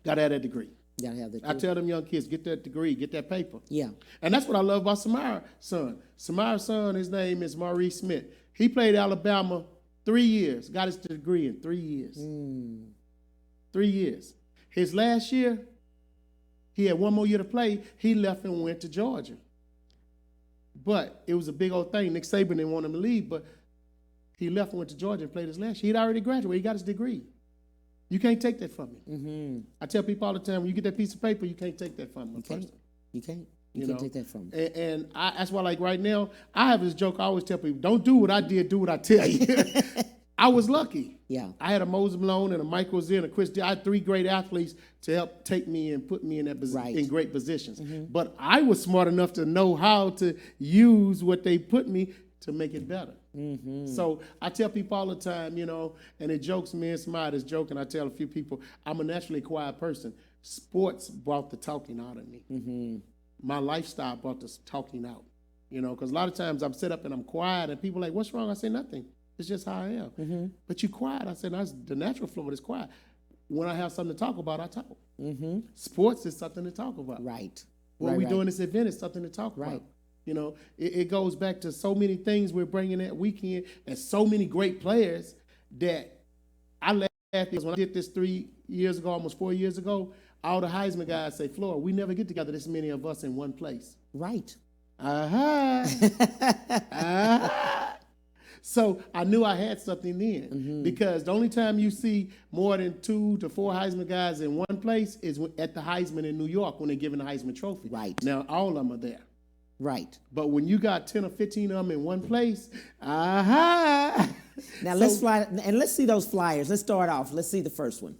got to have that degree. You gotta have that. I tell them young kids, get that degree, get that paper. Yeah. And that's what I love about Samara's son. Samara's son, his name is Maurice Smith. He played Alabama 3 years, got his degree in 3 years. 3 years. His last year, he had one more year to play. He left and went to Georgia. But it was a big old thing. Nick Saban didn't want him to leave, but he left and went to Georgia and played his last year. He'd already graduated. He got his degree. You can't take that from me. Mm-hmm. I tell people all the time, when you get that piece of paper, you can't take that from me. You can't. You can't. You You can't know? take that from me. And that's why, like right now, I have this joke I always tell people, don't do what I did, do what I tell you. I was lucky. Yeah. I had a Moses Malone and a Mike Rozier and a Chris. I had 3 great athletes to help take me and put me in that Right. in great positions. But I was smart enough to know how to use what they put me to make it better. So I tell people all the time, and it jokes me and somebody is joking. I tell a few people, I'm a naturally quiet person. Sports brought the talking out of me. My lifestyle brought the talking out, because a lot of times I'm set up and I'm quiet and people are like, what's wrong? I say nothing. It's just how I am. But you quiet. I said, that's the natural flow is quiet. When I have something to talk about, I talk. Sports is something to talk about. Right. What we doing this event is something to talk Right. about. It goes back to so many things we're bringing that weekend and so many great players that I laugh at this. When I did this 3 years ago, almost 4 years ago, all the Heisman guys say, Floyd, we never get together this many of us in one place. Right. Uh-huh. Uh-huh. So I knew I had something then because the only time you see more than 2 to 4 Heisman guys in one place is at the Heisman in New York when they're giving the Heisman Trophy. Right. Now, all of them are there. Right. But when you got 10 or 15 of them in one place, aha! Now let's fly, and let's see those flyers. Let's start off. Let's see the first one.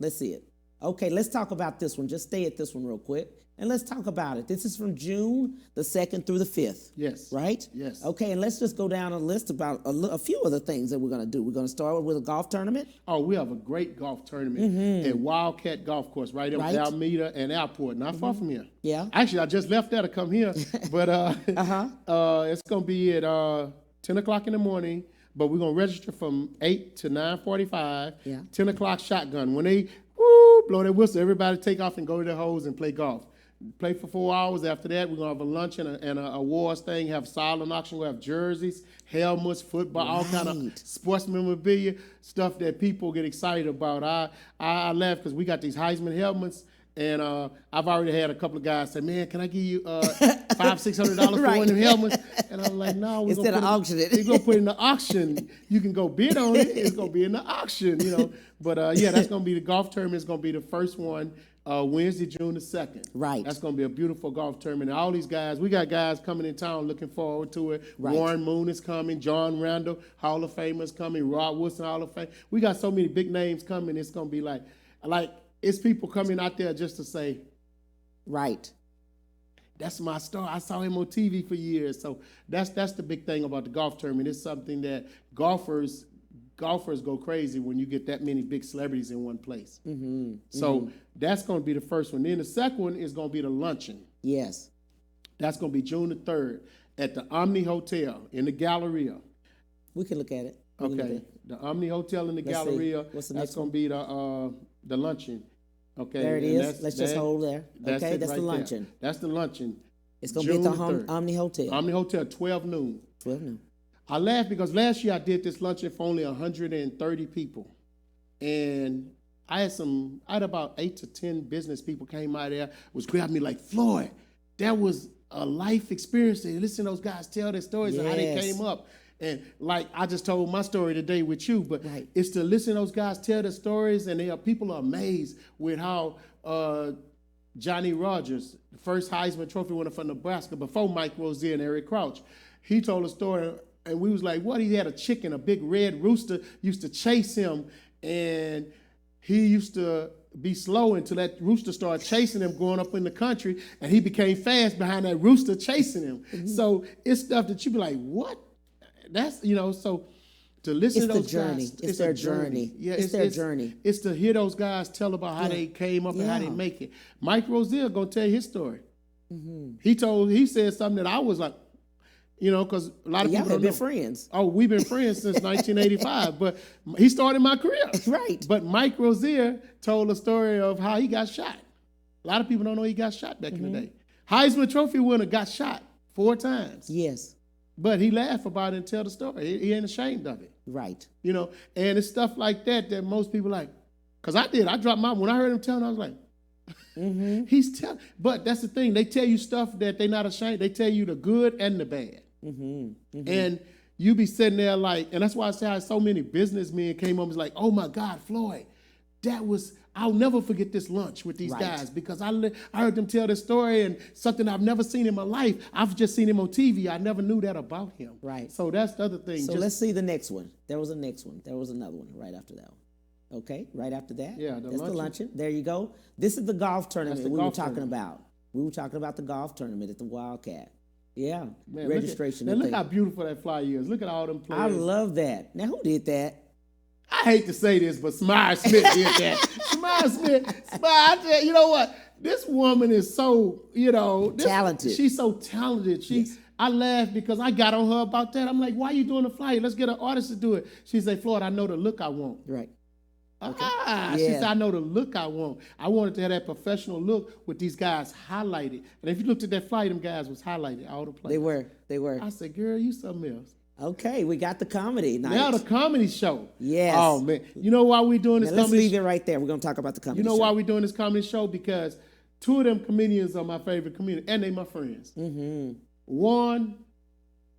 Let's see it. Okay, let's talk about this one. Just stay at this one real quick, and let's talk about it. This is from June the 2nd through the 5th. Yes. Right? Yes. Okay, and let's just go down a list about a few of the things that we're going to do. We're going to start with a golf tournament. Oh, we have a great golf tournament at Wildcat Golf Course right up Alameda and Airport, not far from here. Yeah. Actually, I just left there to come here, but it's going to be at 10 o'clock in the morning, but we're going to register from 8 to 9:45. Yeah. 10 o'clock shotgun. When they blow their whistle, everybody take off and go to their holes and play golf. Play for 4 hours. After that, we're going to have a lunch and a awards thing, have silent auction. We'll have jerseys, helmets, football, all kind of sports memorabilia, stuff that people get excited about. I laugh because we got these Heisman helmets, and I've already had a couple of guys say, man, can I give you $500-$600 for one of them helmets? And I'm like, no. Instead of auction it. We're going to put it in the auction. You can go bid on it. It's going to be in the auction, you know. But, yeah, that's going to be the golf tournament. It's going to be the first one. Wednesday, June the 2nd. Right. That's going to be a beautiful golf tournament. And all these guys, we got guys coming in town looking forward to it. Right. Warren Moon is coming. John Randall, Hall of Famer, is coming. Rod Woodson, Hall of Fame. We got so many big names coming. It's going to be like it's people coming out there just to say, right. that's my star. I saw him on TV for years. So that's the big thing about the golf tournament. It's something that golfers go crazy when you get that many big celebrities in one place. So that's going to be the first one. Then the second one is going to be the luncheon. Yes. That's going to be June the 3rd at the Omni Hotel in the Galleria. We can look at it. We can look at Okay, it. the Omni Hotel in the Let's see. Galleria. What's the That's next going to be the luncheon. Okay, There it and is. Let's just hold there. Okay, it that's the right there. luncheon. That's the luncheon. It's going to be at June the 3rd. Omni Hotel. Omni Hotel, 12 noon. 12 noon. I laugh because last year I did this luncheon for only 130 people. And I had about 8 to 10 business people came out there, was grabbing me like, Floyd, that was a life experience. They listen to those guys tell their stories and how they Yes. came up. And like I just told my story today with you, but Right. it's to listen to those guys tell their stories, and people are amazed with how Johnny Rogers, the first Heisman Trophy winner from Nebraska, before Mike Rozier and Eric Crouch, he told a story, and we was like, what? He had a chicken, a big red rooster, used to chase him, and he used to be slow until that rooster started chasing him going up in the country, and he became fast behind that rooster chasing him. So it's stuff that you be like, what? That's, so to listen It's to the those journey. guys. It's their journey. Yeah, It's their journey. It's to hear those guys tell about how they came up and how they Yeah. make it. Mike Rozier gonna tell his story. He said something that I was like, because a lot of Y'all people have don't been know. friends. Oh, we've been friends since 1985, but he started my career. Right. But Mike Rozier told a story of how he got shot. A lot of people don't know he got shot back in the day. Heisman Trophy winner got shot 4 times. Yes. But he laughed about it and tell the story. He ain't ashamed of it. Right. And it's stuff like that most people like. Because I did. I dropped when I heard him telling, I was like, he's telling. But that's the thing. They tell you stuff that they're not ashamed. They tell you the good and the bad. And you be sitting there like, and that's why I say how so many businessmen came up and was like, oh my God, Floyd, I'll never forget this lunch with these guys because I heard them tell this story and something I've never seen in my life. I've just seen him on TV. I never knew that about him. Right. So that's the other thing. So let's see the next one. There was a next one. There was another one right after that one. Okay, right after that. Yeah, that's the luncheon. There you go. This is the golf tournament the we were golf talking tournament. about. We were talking about the golf tournament at the Wildcat. Yeah, Man, registration. Look how beautiful that flyer is. Look at all them players. I love that. Now, who did that? I hate to say this, but Smile Smith did that. Smile Smith, I tell you know what? This woman is so, talented. She's so talented. I laughed because I got on her about that. I'm like, why are you doing the flyer? Let's get an artist to do it. She said, Floyd, I know the look I want. Right. She said, I know the look I want. I wanted to have that professional look with these guys highlighted. And if you looked at that flyer, them guys was highlighted, all the players. They were. I said, girl, you something else. Okay, we got the comedy night. Now the comedy show. Yes. Oh, man. You know why we're doing this Now, let's comedy leave it right there. We're going to talk about the comedy You know show. why we're doing this comedy show? Because 2 of them comedians are my favorite comedians, and they my friends. One,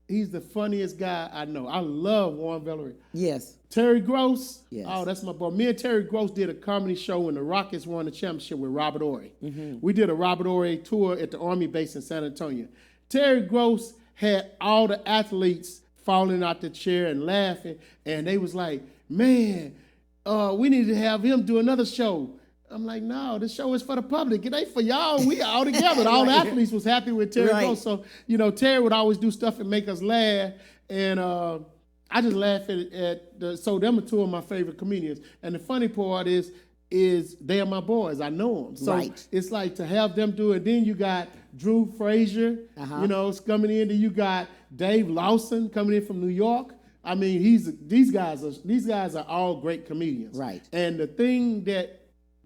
He's the funniest guy I know. I love Warren Valerie. Yes. Terry Gross. Yes. Oh, that's my boy. Me and Terry Gross did a comedy show when the Rockets won the championship with Robert Ory. We did a Robert Ory tour at the Army base in San Antonio. Terry Gross had all the athletes falling out the chair and laughing, and they was like, man, we need to have him do another show. I'm like, no, this show is for the public. It ain't for y'all. We all together. All the athletes was happy with Terry Gross. So, Terry would always do stuff and make us laugh. And I just laugh so them are two of my favorite comedians. And the funny part is they are my boys. I know them. So it's like to have them do it. Then you got Drew Frazier, coming in. Then you got Dave Lawson coming in from New York. I mean, these guys are all great comedians. Right. And the thing that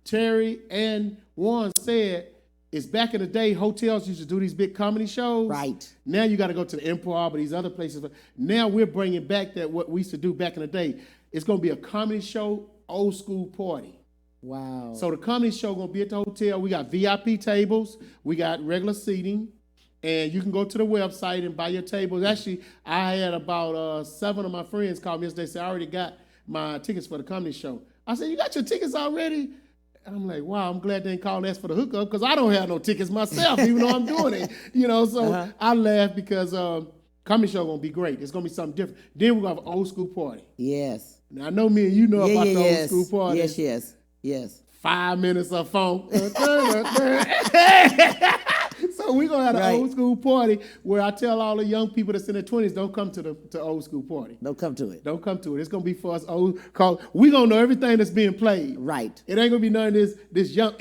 Terry and Warren said is back in the day, hotels used to do these big comedy shows. Right. Now you got to go to the Improv or these other places. Now we're bringing back what we used to do back in the day. It's going to be a comedy show, old school party. Wow. So the comedy show going to be at the hotel. We got VIP tables. We got regular seating. And you can go to the website and buy your tables. Actually, I had about 7 of my friends call me yesterday and say, I already got my tickets for the comedy show. I said, you got your tickets already? And I'm like, wow, I'm glad they didn't call and ask for the hookup because I don't have no tickets myself, even though I'm doing it. So I laugh because comedy show going to be great. It's going to be something different. Then we're going to have an old school party. Yes. Now, I know me and you know about the old school party. Yes. 5 minutes of funk. So we're going to have an old school party where I tell all the young people that's in their 20s, don't come to old school party. Don't come to it. Don't come to it. It's going to be for us old, cause we're going to know everything that's being played. Right. It ain't going to be none of this young,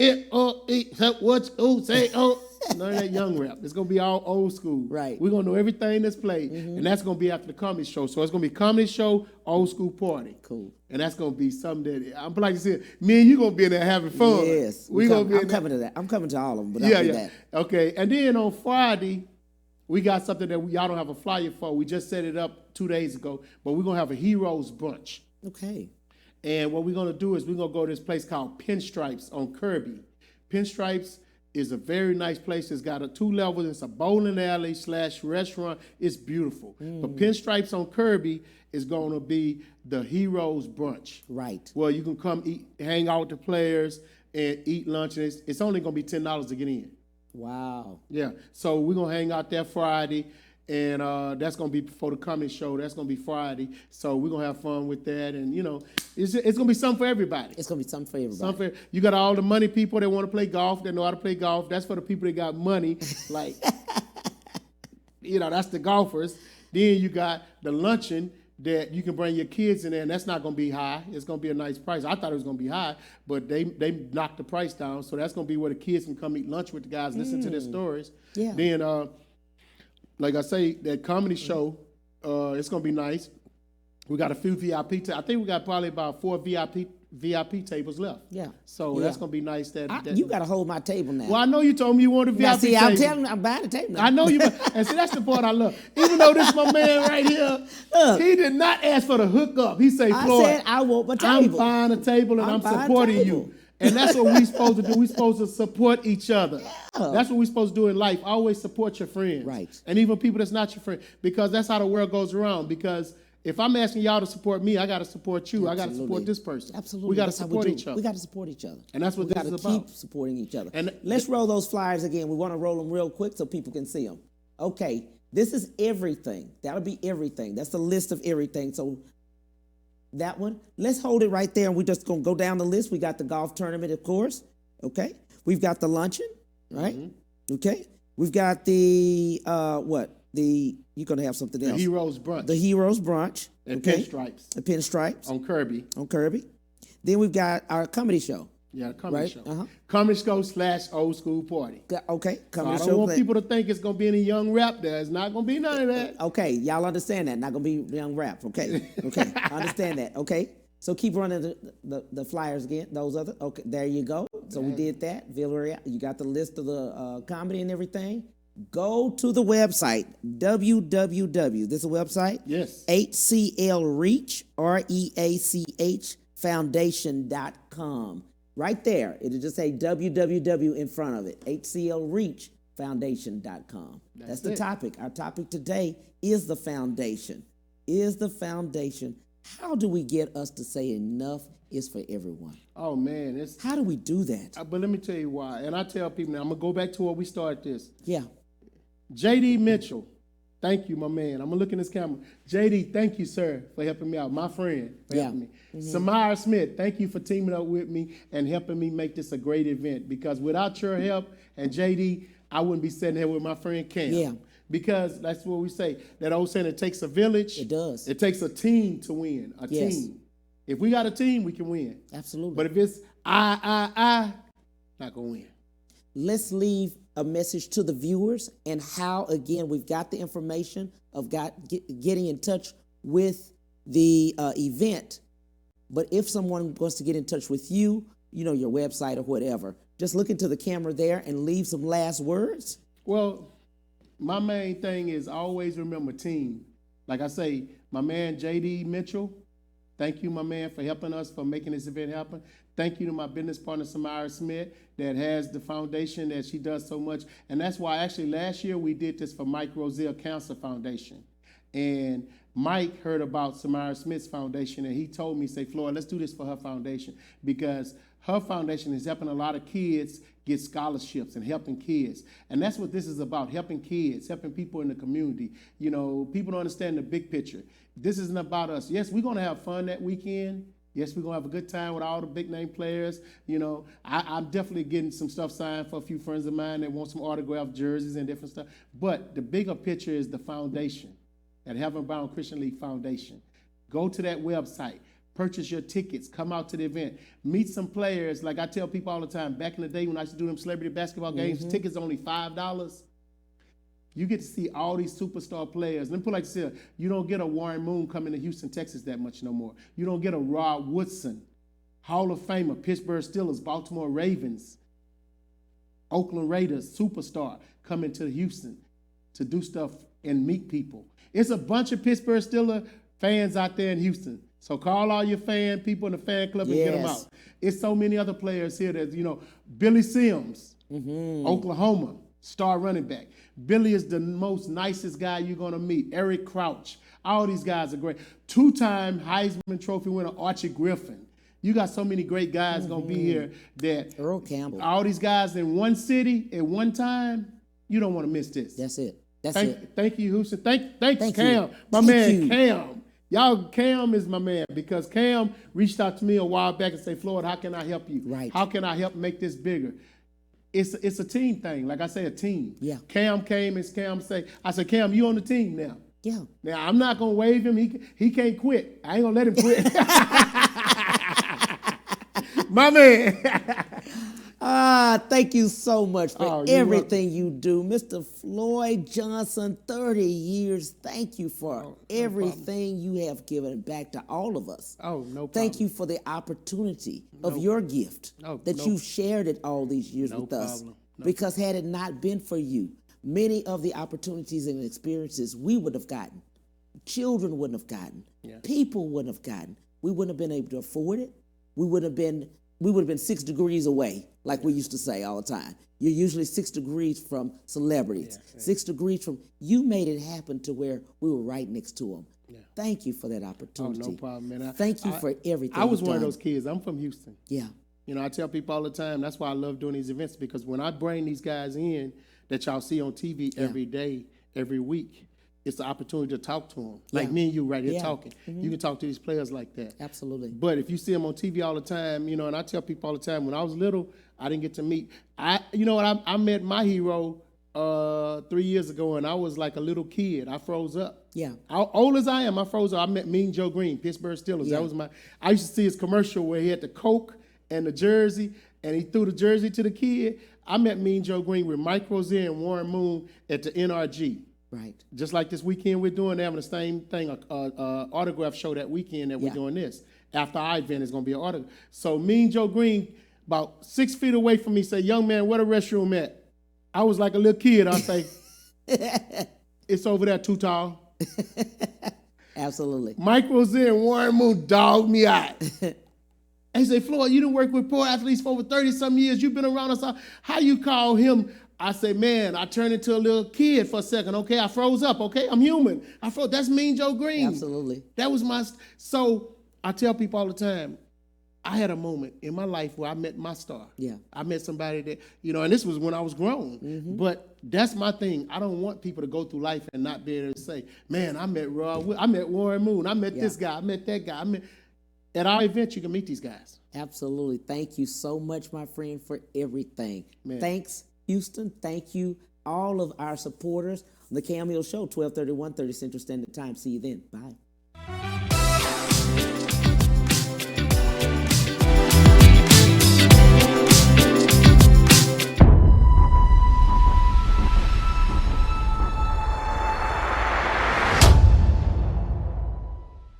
none of that young rap. It's going to be all old school. Right. We're going to know everything that's played. And that's going to be after the comedy show. So it's going to be comedy show, old school party. Cool. And that's going to be something that, I'm like you said, me and you going to be in there having fun. Yes. I'm coming to that. I'm coming to all of them, but I'll do that. Okay. And then on Friday, we got something that y'all don't have a flyer for. We just set it up 2 days ago, but we're going to have a Heroes Brunch. Okay. And what we're going to do is we're going to go to this place called Pinstripes on Kirby. Pinstripes is a very nice place. It's got 2 levels. It's a bowling alley / restaurant. It's beautiful. But Pinstripes on Kirby is going to be the Heroes Brunch. Right. Well, you can come hang out with the players and eat lunch. And it's only going to be $10 to get in. Wow. Yeah. So we're going to hang out there Friday. And that's going to be before the comedy show. That's going to be Friday. So we're going to have fun with that. And, it's going to be something for everybody. It's going to be something for everybody. You got all the money people that want to play golf, that know how to play golf. That's for the people that got money. Like, that's the golfers. Then you got the luncheon that you can bring your kids in there, and that's not going to be high. It's going to be a nice price. I thought it was going to be high, but they knocked the price down. So that's going to be where the kids can come eat lunch with the guys, listen to their stories. Yeah. Then, like I say, that comedy show, it's going to be nice. We got a few VIP I think we got probably about 4 VIP tables left. Yeah. So that's going to be nice. You got to hold my table now. Well, I know you told me you wanted a VIP table. I'm telling you, I'm buying the table now. I know you. And see, that's the part I love. Even though this is my man right here, he did not ask for the hookup. He say, Floy, I said I want my table. I'm buying a table and I'm supporting you. And that's what we're supposed to do. We're supposed to support each other. Yeah. That's what we're supposed to do in life. Always support your friends. Right. And even people that's not your friend. Because that's how the world goes around. Because if I'm asking y'all to support me, I got to support you. Absolutely. I got to support this person. Absolutely. We got to support each other. We got to support each other. And that's what this is about. We got to keep supporting each other. And let's roll those flyers again. We want to roll them real quick so people can see them. Okay. This is everything. That'll be everything. That's the list of everything. So that one, let's hold it right there, and we're just going to go down the list. We got the golf tournament, of course. Okay. We've got the luncheon, right? Mm-hmm. Okay. We've got the, you're going to have something else. The Heroes Brunch. The Heroes Brunch. And okay. Pinstripes. The Pinstripes. On Kirby. Then we've got our comedy show. Yeah, comedy show. Uh-huh. Comedy show / old school party. Okay, comedy show. I don't want people to think it's going to be any young rap there. It's not going to be none of that. Okay, y'all understand that. Not going to be young rap. Okay, I understand that. Okay, so keep running the flyers again. Those other. Okay, there you go. So we did that. Villarreal, you got the list of the comedy and everything. Go to the website, www. This is a website? Yes. HCLReach, REACH, foundation.com. Right there. It'll just say www in front of it. HCLReach foundation.com. That's the it. topic. Our topic today is the foundation. Is the foundation. How do we get us to say enough is for everyone? Oh, man. How do we do that? But let me tell you why. And I tell people now, I'm going to go back to where we started this. Yeah. J.D. Mitchell, thank you, my man. I'm going to look in this camera. J.D., thank you, sir, for helping me out. My friend for helping me. Samara Smith, thank you for teaming up with me and helping me make this a great event. Because without your help and J.D., I wouldn't be sitting here with my friend Cam. Yeah. Because that's what we say. That old saying, it takes a village. It does. It takes a team to win. A Yes. team. If we got a team, we can win. Absolutely. But if it's I, not going to win. Let's leave a message to the viewers and how, again, we've got the information of getting in touch with the event. But if someone wants to get in touch with you, your website or whatever, just look into the camera there and leave some last words. Well, my main thing is always remember team. Like I say, my man J.D. Mitchell, thank you, my man, for helping us, for making this event happen. Thank you to my business partner, Samara Smith, that has the foundation that she does so much. And that's why actually last year we did this for Mike Roselle Cancer Foundation. And Mike heard about Samara Smith's foundation and he told me, say, Floy, let's do this for her foundation because her foundation is helping a lot of kids get scholarships and helping kids. And that's what this is about, helping kids, helping people in the community. People don't understand the big picture. This isn't about us. Yes, we're going to have fun that weekend. Yes, we're going to have a good time with all the big name players. I'm definitely getting some stuff signed for a few friends of mine that want some autographed jerseys and different stuff. But the bigger picture is the foundation, at Heaven Bound Christian League Foundation. Go to that website. Purchase your tickets. Come out to the event. Meet some players. Like I tell people all the time, back in the day when I used to do them celebrity basketball games, tickets only $5. You get to see all these superstar players. Let me put it like this here. You don't get a Warren Moon coming to Houston, Texas that much no more. You don't get a Rod Woodson, Hall of Famer, Pittsburgh Steelers, Baltimore Ravens, Oakland Raiders, superstar coming to Houston to do stuff and meet people. It's a bunch of Pittsburgh Steelers fans out there in Houston. So call all your people in the fan club and get them out. It's so many other players here that, Billy Sims, Oklahoma, star running back. Billy is the most nicest guy you're going to meet. Eric Crouch. All these guys are great. 2-time Heisman Trophy winner Archie Griffin. You got so many great guys going to be here that Earl Campbell. All these guys in one city at one time, you don't want to miss this. That's it. Thank you, Houston. Thank you, Cam. You. My man, Cam. Cam is my man because Cam reached out to me a while back and said, Floyd, how can I help you? Right. How can I help make this bigger? It's a team thing. Like I say, a team. Yeah. Cam came and I said, Cam, you on the team now. Yeah. Now, I'm not going to waive him. He can't quit. I ain't going to let him quit. My man. Thank you so much for everything welcome. you do. Mr. Floyd Johnson, 30 years. Thank you for everything you have given back to all of us. Oh, no problem. Thank you for the opportunity of your gift that you've shared it all these years with us. Because had it not been for you, many of the opportunities and experiences we would have gotten, children wouldn't have gotten, people wouldn't have gotten. We wouldn't have been able to afford it. We would have been 6 degrees away, like we used to say all the time. You're usually 6 degrees from celebrities, 6 degrees from, you made it happen to where we were right next to them. Yeah. Thank you for that opportunity. Oh, no problem, man. Thank you for everything. I was one of those kids. I'm from Houston. Yeah. I tell people all the time, that's why I love doing these events, because when I bring these guys in that y'all see on TV every day, every week, it's the opportunity to talk to them. Like me and you right here talking. You can talk to these players like that. Absolutely. But if you see them on TV all the time, and I tell people all the time, when I was little, I didn't get to meet. I met my hero 3 years ago, and I was like a little kid. I froze up. Yeah. Old as I am, I froze up. I met Mean Joe Green, Pittsburgh Steelers. Yeah. That was I used to see his commercial where he had the Coke and the jersey, and he threw the jersey to the kid. I met Mean Joe Green with Mike Roselle and Warren Moon at the NRG. Right. Just like this weekend we're doing, they're having the same thing, autograph show that weekend that we're doing this. After our event, it's going to be an autograph. So Mean Joe Green, about 6 feet away from me, say, young man, where the restroom at? I was like a little kid. I say, it's over there, too tall. Absolutely. Mike Roselle and Warren Moon dogged me out. He say, Floyd, you done worked with pro athletes for over 30-some years. You've been around us. How you call him I say, man, I turned into a little kid for a second. Okay, I froze up. Okay, I'm human. I froze. That's Mean Joe Green. Absolutely. That was my. So I tell people all the time, I had a moment in my life where I met my star. Yeah. I met somebody that, and this was when I was grown. But that's my thing. I don't want people to go through life and not be able to say, man, I met I met Warren Moon. I met this guy. I met that guy. At our event, you can meet these guys. Absolutely. Thank you so much, my friend, for everything. Man. Thanks, Houston. Thank you, all of our supporters. The Cam Hill Show, 12:30, 1:30 Central Standard Time. See you then. Bye.